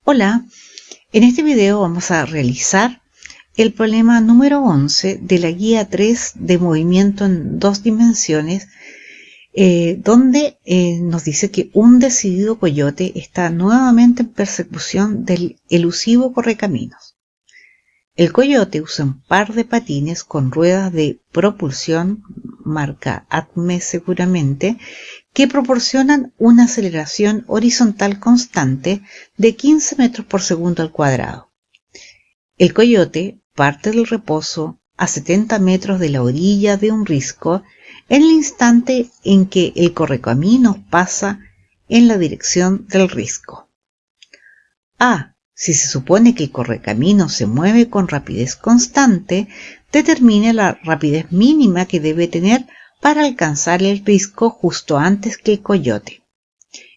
Hola, en este video vamos a realizar el problema número 11 de la guía 3 de movimiento en dos dimensiones, donde nos dice que un decidido coyote está nuevamente en persecución del elusivo correcaminos. El coyote usa un par de patines con ruedas de propulsión, marca Acme seguramente, que proporcionan una aceleración horizontal constante de 15 metros por segundo al cuadrado. El coyote parte del reposo a 70 metros de la orilla de un risco en el instante en que el correcaminos pasa en la dirección del risco. Si se supone que el correcaminos se mueve con rapidez constante, determine la rapidez mínima que debe tener para alcanzar el risco justo antes que el coyote.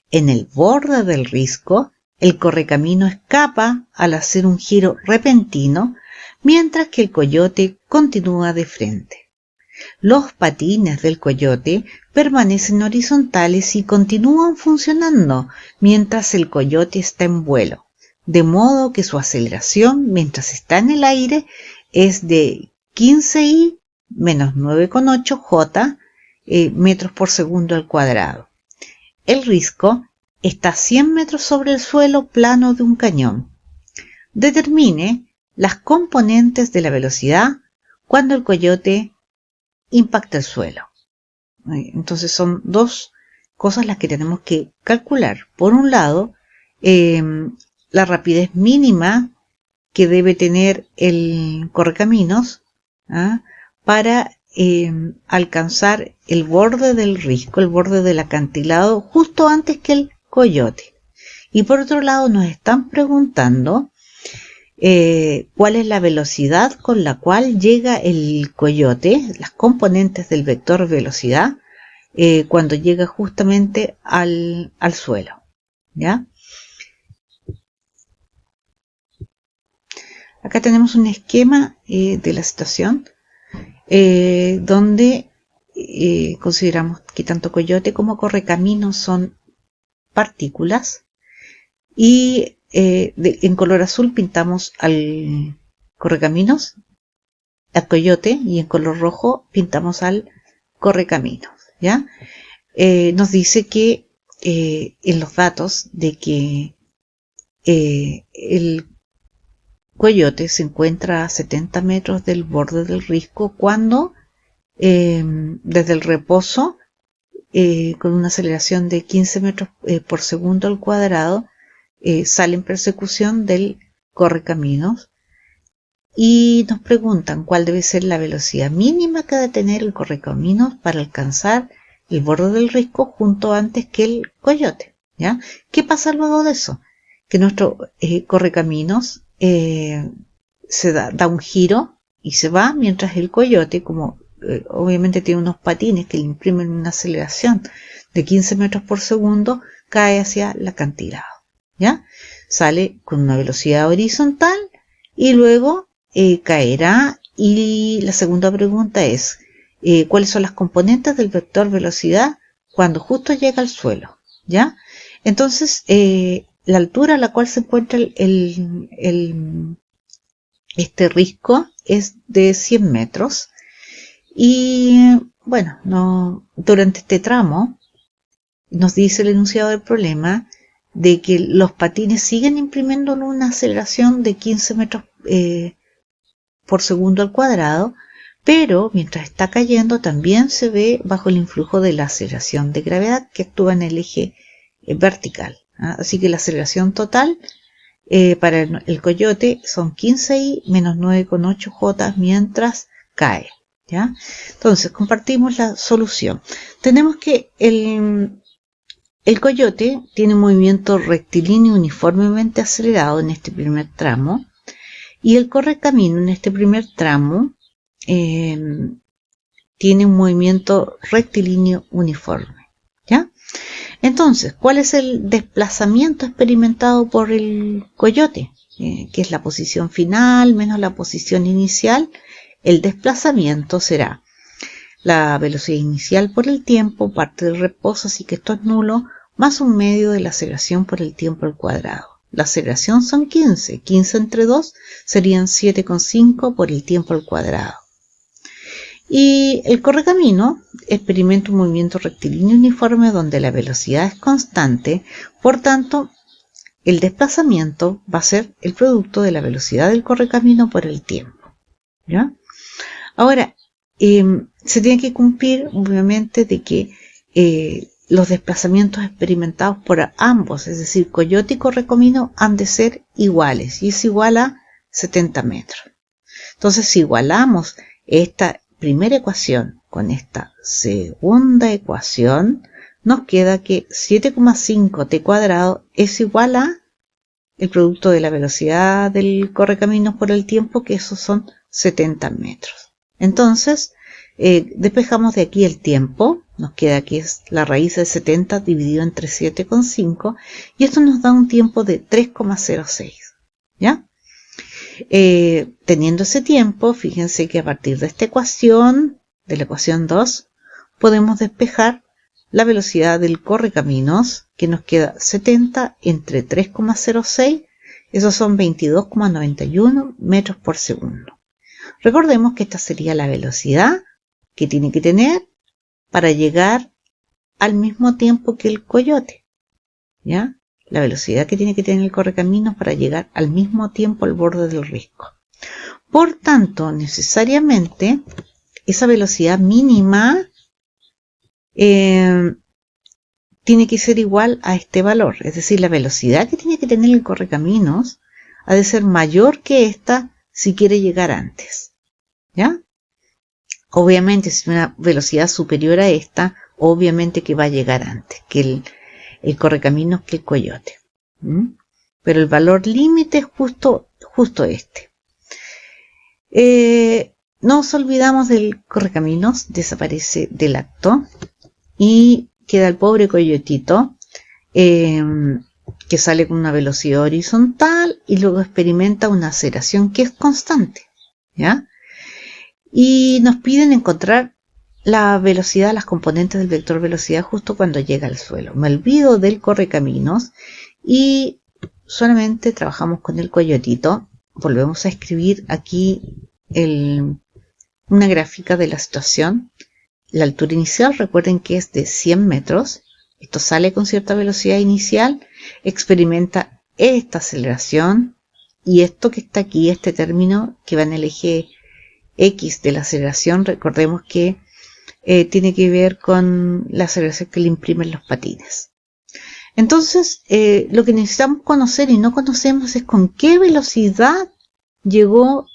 En el borde del risco, el correcamino escapa al hacer un giro repentino, mientras que el coyote continúa de frente. Los patines del coyote permanecen horizontales y continúan funcionando mientras el coyote está en vuelo, de modo que su aceleración mientras está en el aire es de 15i menos 9,8 j metros por segundo al cuadrado. El risco está a 100 metros sobre el suelo plano de un cañón. Determine las componentes de la velocidad cuando el coyote impacta el suelo. Entonces son dos cosas las que tenemos que calcular. Por un lado, la rapidez mínima que debe tener el correcaminos para alcanzar el borde del risco, el borde del acantilado, justo antes que el coyote. Y por otro lado nos están preguntando cuál es la velocidad con la cual llega el coyote, las componentes del vector velocidad, cuando llega justamente al suelo, ¿ya? Acá tenemos un esquema de la situación donde consideramos que tanto coyote como correcaminos son partículas y en color azul pintamos al correcaminos, al coyote, y en color rojo pintamos al correcaminos, ¿ya? Nos dice que en los datos de que el coyote se encuentra a 70 metros del borde del risco cuando desde el reposo con una aceleración de 15 metros por segundo al cuadrado sale en persecución del correcaminos, y nos preguntan cuál debe ser la velocidad mínima que debe tener el correcaminos para alcanzar el borde del risco junto antes que el coyote, ¿ya? ¿Qué pasa luego de eso? Que nuestro correcaminos se da un giro y se va, mientras el coyote, como obviamente tiene unos patines que le imprimen una aceleración de 15 metros por segundo, cae hacia el acantilado, ¿ya? Sale con una velocidad horizontal y luego caerá. Y la segunda pregunta es ¿cuáles son las componentes del vector velocidad cuando justo llega al suelo? ¿Ya? Entonces la altura a la cual se encuentra este risco es de 100 metros. Y bueno, durante este tramo nos dice el enunciado del problema de que los patines siguen imprimiendo una aceleración de 15 metros por segundo al cuadrado, pero mientras está cayendo también se ve bajo el influjo de la aceleración de gravedad que actúa en el eje vertical. Así que la aceleración total para el coyote son 15i menos 9,8 j mientras cae, ¿ya? Entonces compartimos la solución. Tenemos que el coyote tiene un movimiento rectilíneo uniformemente acelerado en este primer tramo, y el correcamino en este primer tramo tiene un movimiento rectilíneo uniforme, ¿ya? Entonces, ¿cuál es el desplazamiento experimentado por el coyote? Que es la posición final menos la posición inicial. El desplazamiento será la velocidad inicial por el tiempo, parte del reposo, así que esto es nulo, más un medio de la aceleración por el tiempo al cuadrado. la aceleración son 15. 15 entre 2 serían 7,5 por el tiempo al cuadrado. Y el correcamino experimenta un movimiento rectilíneo uniforme donde la velocidad es constante, por tanto, el desplazamiento va a ser el producto de la velocidad del correcamino por el tiempo, ¿ya? Ahora, se tiene que cumplir, obviamente, de que los desplazamientos experimentados por ambos, es decir, coyote y correcamino, han de ser iguales, y es igual a 70 metros. Entonces, si igualamos esta primera ecuación con esta segunda ecuación, nos queda que 7,5 t cuadrado es igual a el producto de la velocidad del correcaminos por el tiempo, que esos son 70 metros. Entonces, despejamos de aquí el tiempo, nos queda que es la raíz de 70 dividido entre 7,5, y esto nos da un tiempo de 3,06, ¿ya? Teniendo ese tiempo, fíjense que a partir de esta ecuación, de la ecuación 2, podemos despejar la velocidad del correcaminos, que nos queda 70 entre 3,06, esos son 22,91 metros por segundo. Recordemos que esta sería la velocidad que tiene que tener para llegar al mismo tiempo que el coyote, ¿ya? La velocidad que tiene que tener el correcaminos para llegar al mismo tiempo al borde del risco. Por tanto, necesariamente, esa velocidad mínima tiene que ser igual a este valor. Es decir, la velocidad que tiene que tener el correcaminos ha de ser mayor que esta si quiere llegar antes, ¿ya? Obviamente, si una velocidad superior a esta, obviamente que va a llegar antes que el correcaminos, que el coyote. Pero el valor límite es justo este. No nos olvidamos del correcaminos, desaparece del acto y queda el pobre coyotito que sale con una velocidad horizontal y luego experimenta una aceleración que es constante, ¿ya? Y nos piden encontrar la velocidad, las componentes del vector velocidad justo cuando llega al suelo. Me olvido del correcaminos y solamente trabajamos con el coyotito. Volvemos a escribir aquí una gráfica de la situación. La altura inicial, recuerden que es de 100 metros. Esto sale con cierta velocidad inicial, experimenta esta aceleración y esto que está aquí, este término que va en el eje X de la aceleración, recordemos que tiene que ver con la aceleración que le imprimen los patines. Entonces, lo que necesitamos conocer y no conocemos es con qué velocidad llegó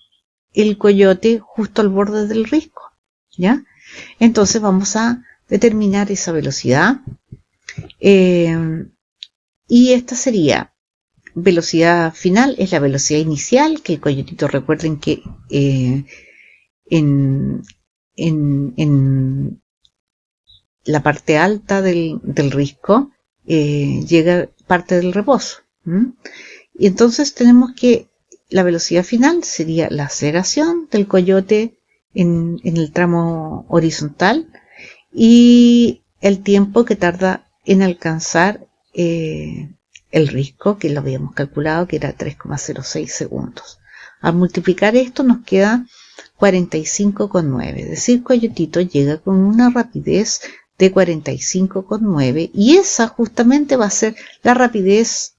el coyote justo al borde del risco, ¿ya? Entonces vamos a determinar esa velocidad y esta sería velocidad final, es la velocidad inicial, que el coyotito, recuerden que en la parte alta del risco llega parte del reposo. Y entonces tenemos que la velocidad final sería la aceleración del coyote en el tramo horizontal y el tiempo que tarda en alcanzar el risco, que lo habíamos calculado que era 3,06 segundos. Al multiplicar esto nos queda 45,9, es decir, coyotito llega con una rapidez de 45,9 y esa justamente va a ser la rapidez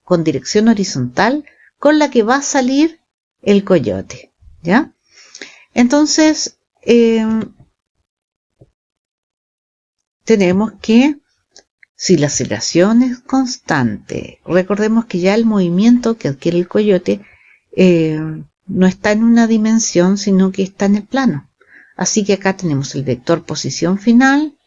con dirección horizontal con la que va a salir el coyote, ¿ya? Entonces, tenemos que, si la aceleración es constante, recordemos que ya el movimiento que adquiere el coyote no está en una dimensión, sino que está en el plano. Así que acá tenemos el vector posición final,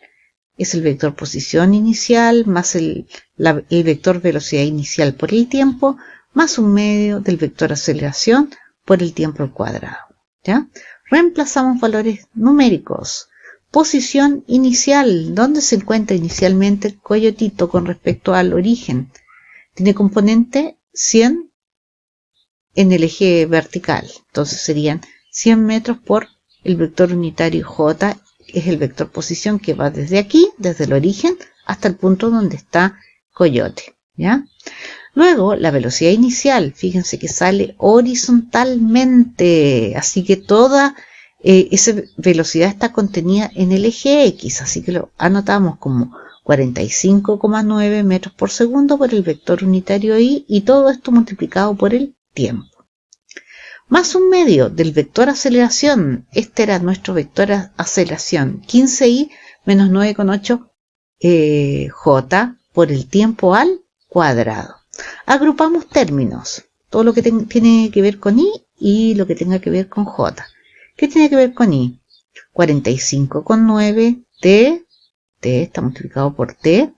es el vector posición inicial, más el vector velocidad inicial por el tiempo, más un medio del vector aceleración por el tiempo al cuadrado, ¿ya? Reemplazamos valores numéricos. Posición inicial, ¿dónde se encuentra inicialmente el coyotito con respecto al origen? Tiene componente 100 en el eje vertical, entonces serían 100 metros por el vector unitario J, es el vector posición que va desde aquí, desde el origen, hasta el punto donde está coyote, ¿ya? Luego, la velocidad inicial, fíjense que sale horizontalmente, así que toda esa velocidad está contenida en el eje X, así que lo anotamos como 45,9 metros por segundo por el vector unitario y todo esto multiplicado por el tiempo. Más un medio del vector aceleración, este era nuestro vector aceleración, 15i menos 9,8 j por el tiempo al cuadrado. Agrupamos términos, todo lo que tiene que ver con i y lo que tenga que ver con j. ¿Qué tiene que ver con i? 45,9 t está multiplicado por t,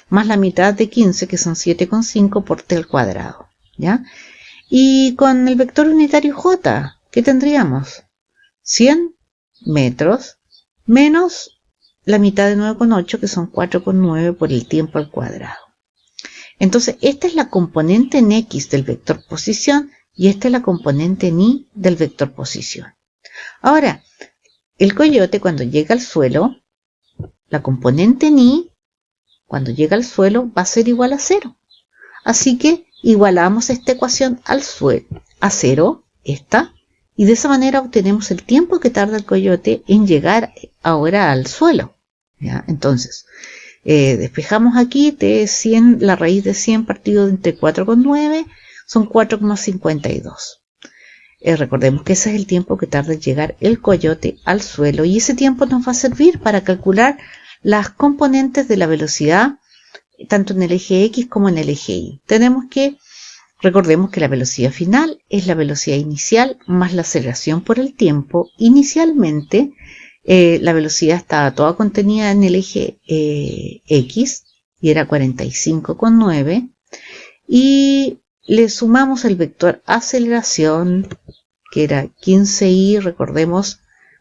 más la mitad de 15, que son 7,5 por t al cuadrado, ¿ya? Y con el vector unitario j, ¿qué tendríamos? 100 metros menos la mitad de 9,8, que son 4,9 por el tiempo al cuadrado. Entonces, esta es la componente en x del vector posición y esta es la componente en y del vector posición. Ahora, el coyote cuando llega al suelo, la componente en y, cuando llega al suelo, va a ser igual a 0. Así que igualamos esta ecuación al suelo, a 0, esta, y de esa manera obtenemos el tiempo que tarda el coyote en llegar ahora al suelo, ¿ya? Entonces, despejamos aquí t 100, la raíz de 100 partido entre 4,9 son 4,52. Recordemos que ese es el tiempo que tarda en llegar el coyote al suelo y ese tiempo nos va a servir para calcular las componentes de la velocidad tanto en el eje X como en el eje Y. Recordemos que la velocidad final es la velocidad inicial más la aceleración por el tiempo. Inicialmente la velocidad estaba toda contenida en el eje X y era 45,9 y le sumamos el vector aceleración que era 15i, recordemos,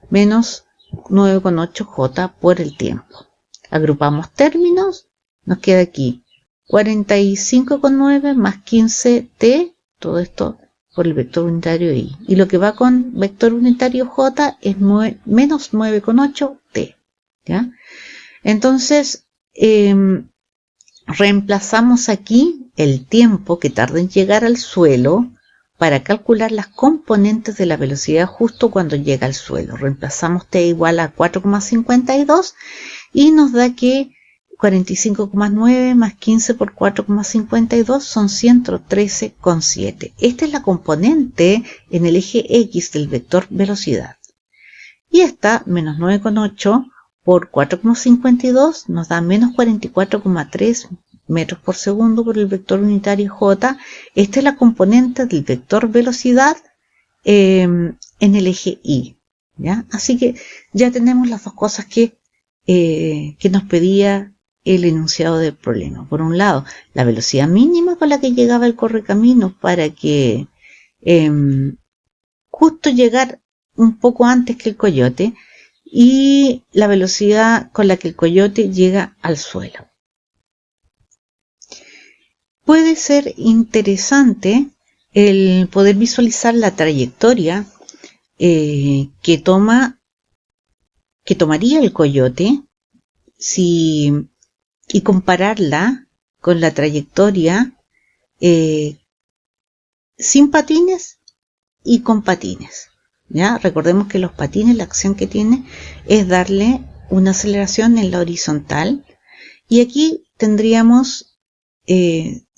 menos 9,8 j por el tiempo. Agrupamos términos, nos queda aquí 45,9 más 15t, todo esto por el vector unitario i. Y lo que va con vector unitario j es menos 9,8t. ¿Ya? Entonces, reemplazamos aquí el tiempo que tarda en llegar al suelo para calcular las componentes de la velocidad justo cuando llega al suelo. Reemplazamos t igual a 4,52 y nos da que 45,9 más 15 por 4,52 son 113,7. Esta es la componente en el eje X del vector velocidad. Y esta, menos 9,8 por 4,52 nos da menos 44,3 metros por segundo por el vector unitario j. Esta es la componente del vector velocidad en el eje Y. ¿Ya? Así que ya tenemos las dos cosas que nos pedía el enunciado del problema. Por un lado, la velocidad mínima con la que llegaba el correcaminos para que justo llegar un poco antes que el coyote y la velocidad con la que el coyote llega al suelo. Puede ser interesante el poder visualizar la trayectoria que tomaría el coyote y compararla con la trayectoria sin patines y con patines. ¿Ya? Recordemos que los patines, la acción que tiene es darle una aceleración en la horizontal y aquí tendríamos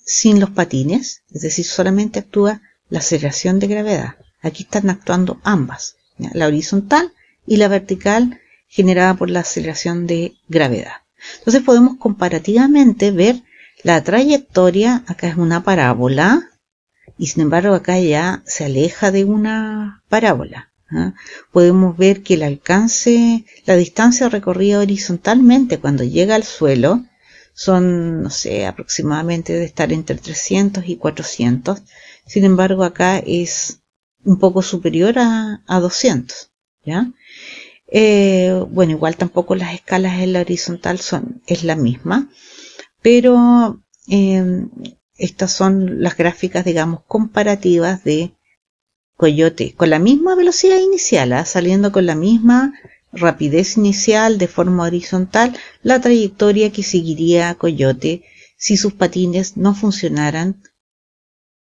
sin los patines, es decir, solamente actúa la aceleración de gravedad. Aquí están actuando ambas, ¿ya? La horizontal y la vertical generada por la aceleración de gravedad. Entonces podemos comparativamente ver la trayectoria, acá es una parábola, y sin embargo acá ya se aleja de una parábola. ¿Eh? Podemos ver que el alcance, la distancia recorrida horizontalmente cuando llega al suelo son, no sé, aproximadamente de estar entre 300 y 400. Sin embargo acá es un poco superior a 200. ¿Ya? Bueno, igual tampoco las escalas en la horizontal es la misma, pero estas son las gráficas, digamos, comparativas de coyote con la misma velocidad inicial, saliendo con la misma rapidez inicial de forma horizontal, la trayectoria que seguiría coyote si sus patines no funcionaran